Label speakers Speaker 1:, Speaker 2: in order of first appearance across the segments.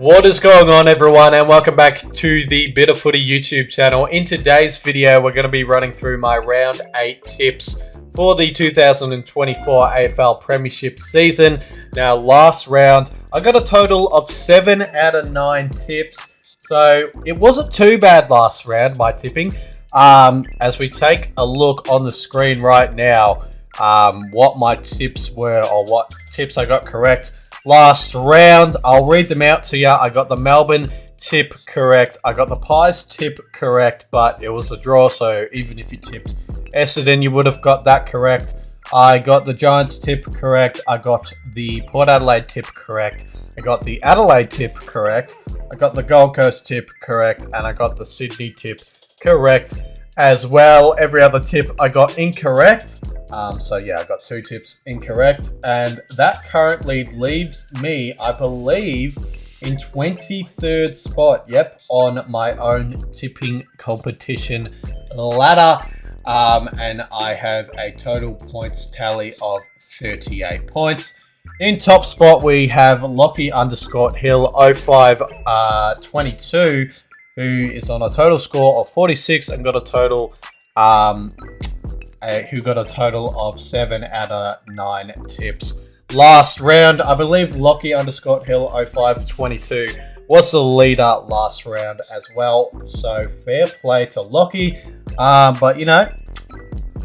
Speaker 1: What is going on, everyone, and welcome back to the Bit of Footy YouTube channel. In today's video, we're going to be running through my round 8 tips for the 2024 AFL Premiership season. Now, last round, I got a total of 7 out of 9 tips, so it wasn't too bad last round, my tipping. As we take a look on the screen right now, what my tips were, or what tips I got correct last round. I'll read them out to you. I got the Melbourne tip correct. I got the Pies tip correct, but it was a draw, so even if you tipped Essendon, you would have got that correct. I got the Giants tip correct. I got the Port Adelaide tip correct. I got the Adelaide tip correct. I got the Gold Coast tip correct, and I got the Sydney tip correct as well. Every other tip I got incorrect. So yeah, I got 2 tips incorrect, and that currently leaves me, I believe, in 23rd spot. Yep, on my own tipping competition ladder, and I have a total points tally of 38 points. In top spot, we have Lockie_Hill0522, who is on a total score of 46 and got a total who got a total of 7 out of 9 tips. Last round, I believe Lockie_Hill0522 was the leader last round as well. So fair play to Lockie. But you know,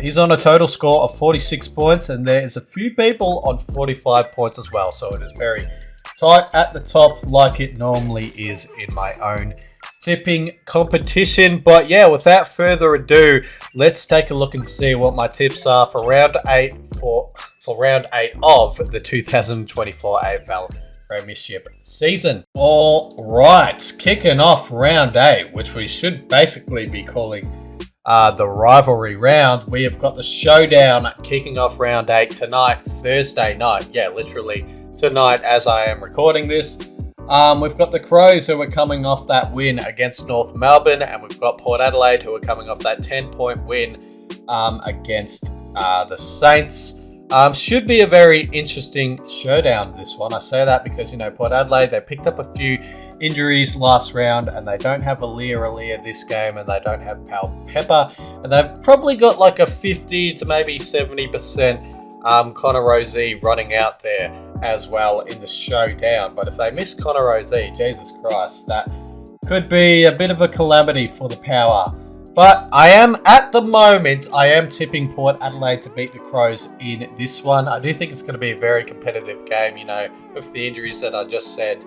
Speaker 1: he's on a total score of 46 points, and there is a few people on 45 points as well. So it is very tight at the top, like it normally is in my own tipping competition. But yeah, without further ado, let's take a look and see what my tips are for round 8 for round 8 of the 2024 AFL Premiership season. All right, kicking off round 8, which we should basically be calling the rivalry round. We have got the showdown kicking off round 8 tonight, Thursday night. Yeah, literally tonight as I am recording this. We've got the Crows, who are coming off that win against North Melbourne, and we've got Port Adelaide, who are coming off that 10-point win against the Saints. Should be a very interesting showdown, this one. I say that because, you know, Port Adelaide, they picked up a few injuries last round, and they don't have Alia this game, and they don't have Pal Pepper, and they've probably got like a 50 to maybe 70% Connor Rozee running out there as well in the showdown. But if they miss Connor Rozee, Jesus Christ, that could be a bit of a calamity for the Power. But I am, at the moment, I am tipping Port Adelaide to beat the Crows in this one. I do think it's going to be a very competitive game, you know, with the injuries that I just said.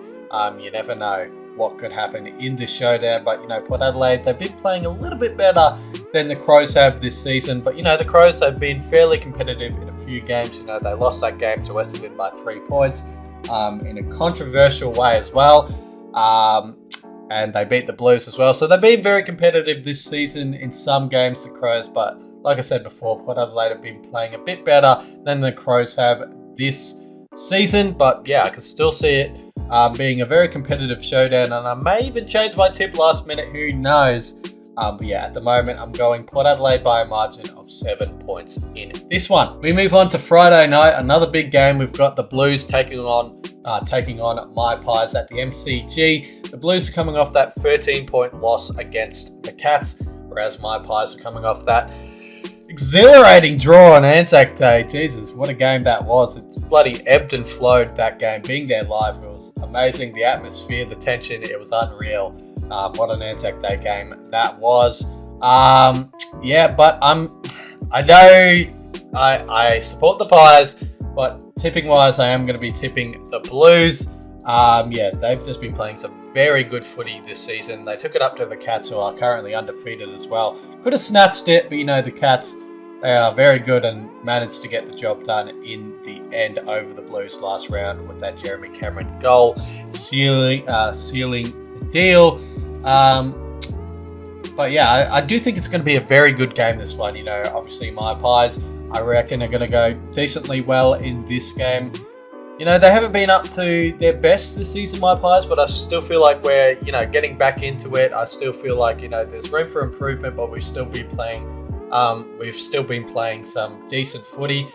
Speaker 1: You never know what could happen in the showdown. But, you know, Port Adelaide, they've been playing a little bit better than the Crows have this season. But, you know, the Crows have been fairly competitive in a few games. You know, they lost that game to Essendon by 3 points in a controversial way as well. And they beat the Blues as well. So they've been very competitive this season in some games, the Crows. But like I said before, Port Adelaide have been playing a bit better than the Crows have this season. But yeah, I can still see it being a very competitive showdown. And I may even change my tip last minute. Who knows? But yeah, at the moment, I'm going Port Adelaide by a margin of 7 points in this one. We move on to Friday night, another big game. We've got the Blues taking on my Pies at the MCG. The Blues are coming off that 13-point loss against the Cats, whereas my Pies are coming off that exhilarating draw on Anzac Day. Jesus, what a game that was. It's bloody ebbed and flowed, that game. Being there live, it was amazing. The atmosphere, the tension, it was unreal. What an Anzac Day game that was. Yeah, but I know I support the Pies, but tipping-wise, I am going to be tipping the Blues. Yeah, they've just been playing some very good footy this season. They took it up to the Cats, who are currently undefeated as well. Could have snatched it, but you know, the Cats, they are very good and managed to get the job done in the end over the Blues last round with that Jeremy Cameron goal, sealing the deal. But yeah, I do think it's going to be a very good game, this one. You know, obviously my Pies, I reckon, are going to go decently well in this game. You know, they haven't been up to their best this season, my Pies, but I still feel like we're, you know, getting back into it. I still feel like, you know, there's room for improvement, but we've still been playing some decent footy.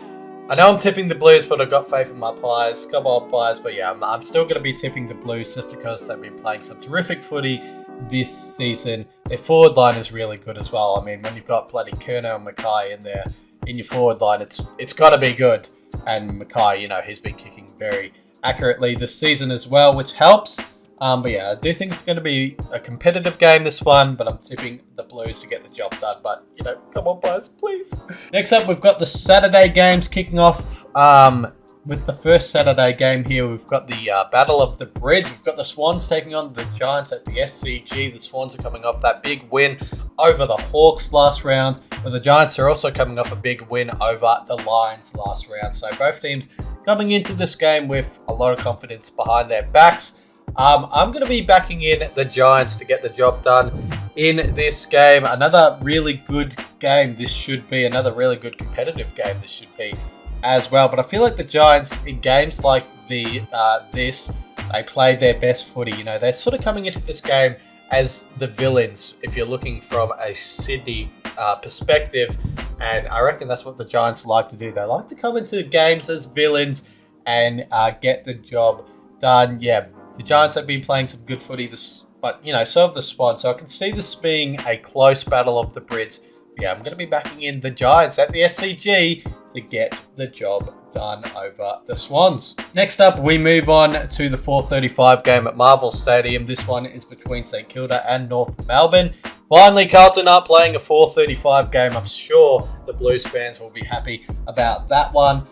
Speaker 1: I know I'm tipping the Blues, but I've got faith in my Pies. Come on, Pies. But yeah, I'm still going to be tipping the Blues just because they've been playing some terrific footy this season. Their forward line is really good as well. I mean, when you've got bloody Kerner and Mackay in there, in your forward line, it's got to be good. And Mackay, you know, he's been kicking very accurately this season as well, which helps. But yeah, I do think it's going to be a competitive game, this one, but I'm tipping the Blues to get the job done. But, you know, come on, guys, please. Next up, we've got the Saturday games kicking off. With the first Saturday game here, we've got the Battle of the Bridge. We've got the Swans taking on the Giants at the SCG. The Swans are coming off that big win over the Hawks last round, but the Giants are also coming off a big win over the Lions last round. So both teams coming into this game with a lot of confidence behind their backs. I'm going to be backing in the Giants to get the job done in this game. Another really good game this should be. Another really good competitive game this should be as well. But I feel like the Giants in games like they played their best footy. You know, they're sort of coming into this game as the villains if you're looking from a Sydney perspective. And I reckon that's what the Giants like to do. They like to come into games as villains and get the job done. Yeah, the Giants have been playing some good footy, but, you know, so have the Swans. So I can see this being a close battle of the Bridge. Yeah, I'm going to be backing in the Giants at the SCG to get the job done over the Swans. Next up, we move on to the 4:35 game at Marvel Stadium. This one is between St Kilda and North Melbourne. Finally, Carlton are playing a 4:35 game. I'm sure the Blues fans will be happy about that one.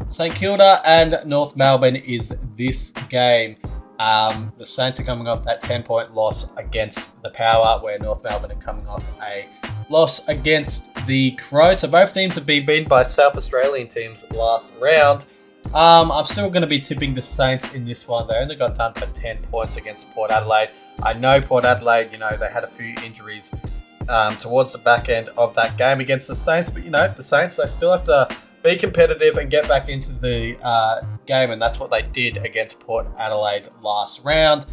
Speaker 1: St Kilda and North Melbourne is this game. The Saints are coming off that 10-point loss against the Power, where North Melbourne are coming off a loss against the Crows. So both teams have been beaten by South Australian teams last round. I'm still going to be tipping the Saints in this one. They only got done for 10 points against Port Adelaide. I know Port Adelaide, you know, they had a few injuries towards the back end of that game against the Saints. But, you know, the Saints, they still have to be competitive and get back into the game, and that's what they did against Port Adelaide last round.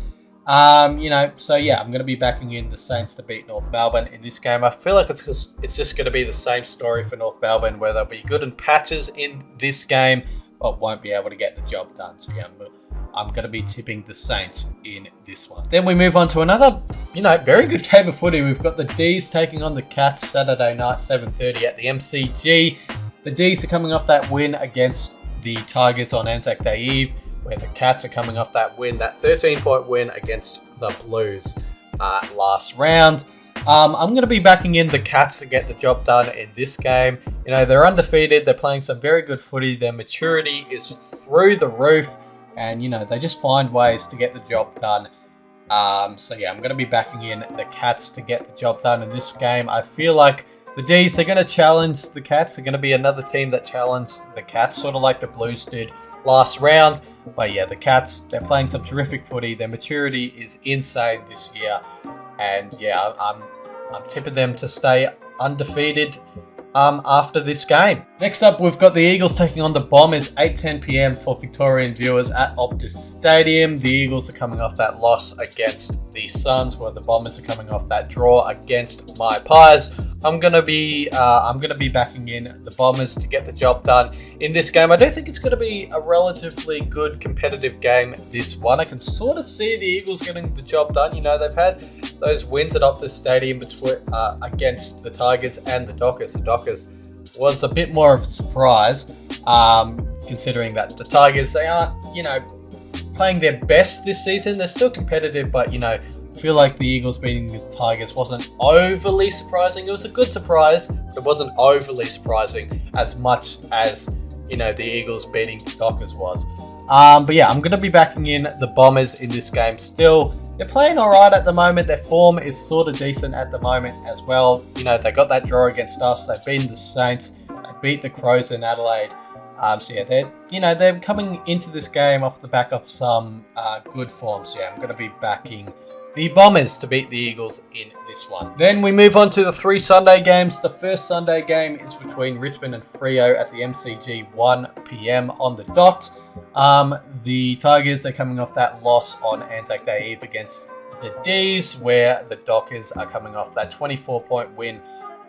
Speaker 1: You know, so yeah, I'm going to be backing in the Saints to beat North Melbourne in this game. I feel like it's just going to be the same story for North Melbourne, where they'll be good in patches in this game, but won't be able to get the job done. So yeah, I'm going to be tipping the Saints in this one. Then we move on to another, you know, very good game of footy. We've got the D's taking on the Cats Saturday night, 7:30 at the MCG. The D's are coming off that win against the Tigers on Anzac Day Eve, where the Cats are coming off that win, that 13-point win against the Blues last round. I'm going to be backing in the Cats to get the job done in this game. You know, they're undefeated. They're playing some very good footy. Their maturity is through the roof. And, you know, they just find ways to get the job done. So, yeah, I'm going to be backing in the Cats to get the job done in this game. I feel like the D's are going to challenge the Cats. They're going to be another team that challenged the Cats, sort of like the Blues did last round. But yeah, the Cats, they're playing some terrific footy. Their maturity is insane this year. And yeah, I'm tipping them to stay undefeated after this game. Next up, we've got the Eagles taking on the Bombers, 8:10 p.m. for Victorian viewers at Optus Stadium. The Eagles are coming off that loss against the Suns, where the Bombers are coming off that draw against my Pies. I'm gonna be backing in the Bombers to get the job done in this game. I do think it's going to be a relatively good competitive game, this one. I can sort of see the Eagles getting the job done. You know, they've had those wins at Optus Stadium against the Tigers and the Dockers. The Dockers was a bit more of a surprise, considering that the Tigers, they aren't, you know, playing their best this season. They're still competitive, but, you know, I feel like the Eagles beating the Tigers wasn't overly surprising. It was a good surprise, but it wasn't overly surprising as much as, you know, the Eagles beating the Dockers was. But yeah, I'm going to be backing in the Bombers in this game still. They're playing alright at the moment. Their form is sort of decent at the moment as well. You know, they got that draw against us. They've beaten the Saints. They beat the Crows in Adelaide. So yeah, they're coming into this game off the back of some good form. So yeah, I'm going to be backing the Bombers to beat the Eagles in this one. Then we move on to the 3 Sunday games. The first Sunday game is between Richmond and Freo at the MCG, 1 p.m. on the dot. The Tigers are coming off that loss on Anzac Day Eve against the D's, where the Dockers are coming off that 24-point win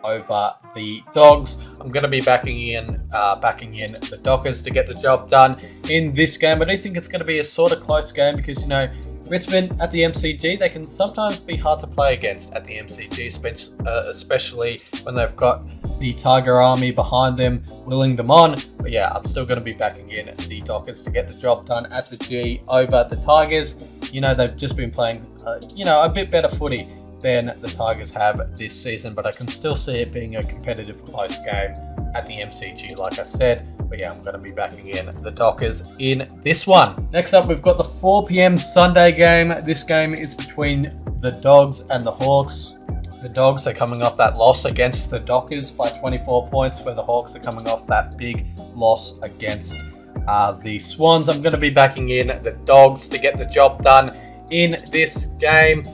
Speaker 1: over the Dogs. I'm going to be backing in the Dockers to get the job done in this game. I do think it's going to be a sort of close game because, you know, Richmond at the MCG, they can sometimes be hard to play against at the MCG, especially when they've got the Tiger Army behind them, willing them on. But yeah, I'm still going to be backing in the Dockers to get the job done at the G over the Tigers. You know, they've just been playing, a bit better footy than the Tigers have this season, but I can still see it being a competitive, close game at the MCG, like I said. But yeah, I'm going to be backing in the Dockers in this one. Next up, we've got the 4 p.m. Sunday game. This game is between the Dogs and the Hawks. The Dogs are coming off that loss against the Dockers by 24 points, where the Hawks are coming off that big loss against the Swans. I'm going to be backing in the Dogs to get the job done in this game.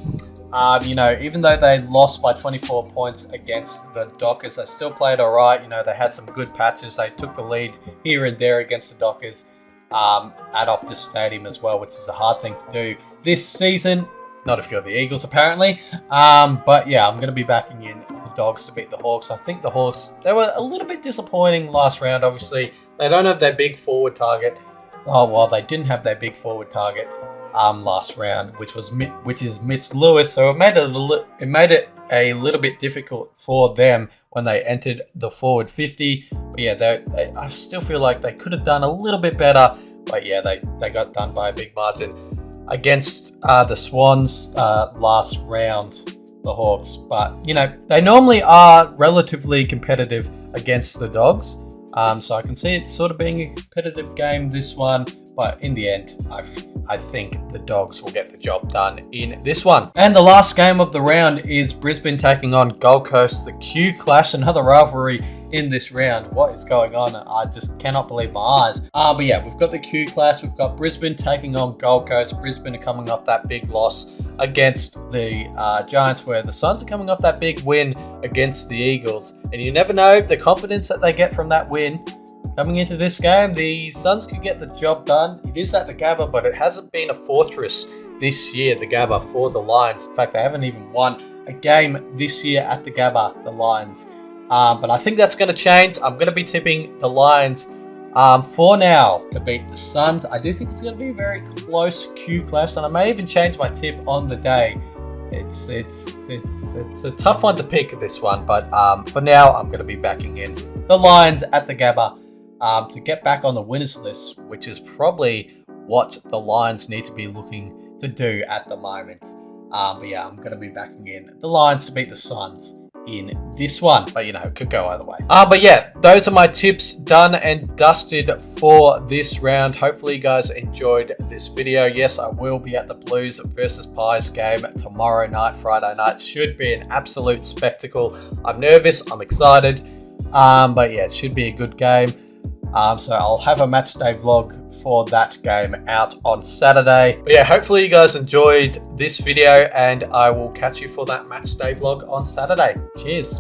Speaker 1: Even though they lost by 24 points against the Dockers, they still played all right. You know, they had some good patches. They took the lead here and there against the Dockers at Optus Stadium as well, which is a hard thing to do this season. Not if you're the Eagles, apparently. But yeah, I'm going to be backing in the Dogs to beat the Hawks. I think the Hawks, they were a little bit disappointing last round. Obviously, they don't have their big forward target. Oh, well, they didn't have their big forward target last round, which is Mitch Lewis. So it made it a little bit difficult for them when they entered the forward 50. But yeah, I still feel like they could have done a little bit better. But yeah, they got done by a big margin against the Swans last round, the Hawks. But, you know, they normally are relatively competitive against the Dogs. So I can see it sort of being a competitive game, this one. But in the end, I think the Dogs will get the job done in this one. And the last game of the round is Brisbane taking on Gold Coast. The Q Clash, another rivalry in this round. What is going on? I just cannot believe my eyes. But yeah, we've got the Q Clash. We've got Brisbane taking on Gold Coast. Brisbane are coming off that big loss against the Giants, where the Suns are coming off that big win against the Eagles. And you never know the confidence that they get from that win. Coming into this game, the Suns could get the job done. It is at the Gabba, but it hasn't been a fortress this year, the Gabba, for the Lions. In fact, they haven't even won a game this year at the Gabba, the Lions. But I think that's going to change. I'm going to be tipping the Lions for now to beat the Suns. I do think it's going to be a very close Q Clash, and I may even change my tip on the day. It's a tough one to pick, this one, but for now, I'm going to be backing in the Lions at the Gabba. To get back on the winners list, which is probably what the Lions need to be looking to do at the moment. But yeah, I'm going to be backing in the Lions to beat the Suns in this one. But, you know, it could go either way. But yeah, those are my tips done and dusted for this round. Hopefully you guys enjoyed this video. Yes, I will be at the Blues versus Pies game tomorrow night, Friday night. Should be an absolute spectacle. I'm nervous. I'm excited. But yeah, it should be a good game. So I'll have a match day vlog for that game out on Saturday. But yeah, hopefully you guys enjoyed this video, and I will catch you for that match day vlog on Saturday. Cheers.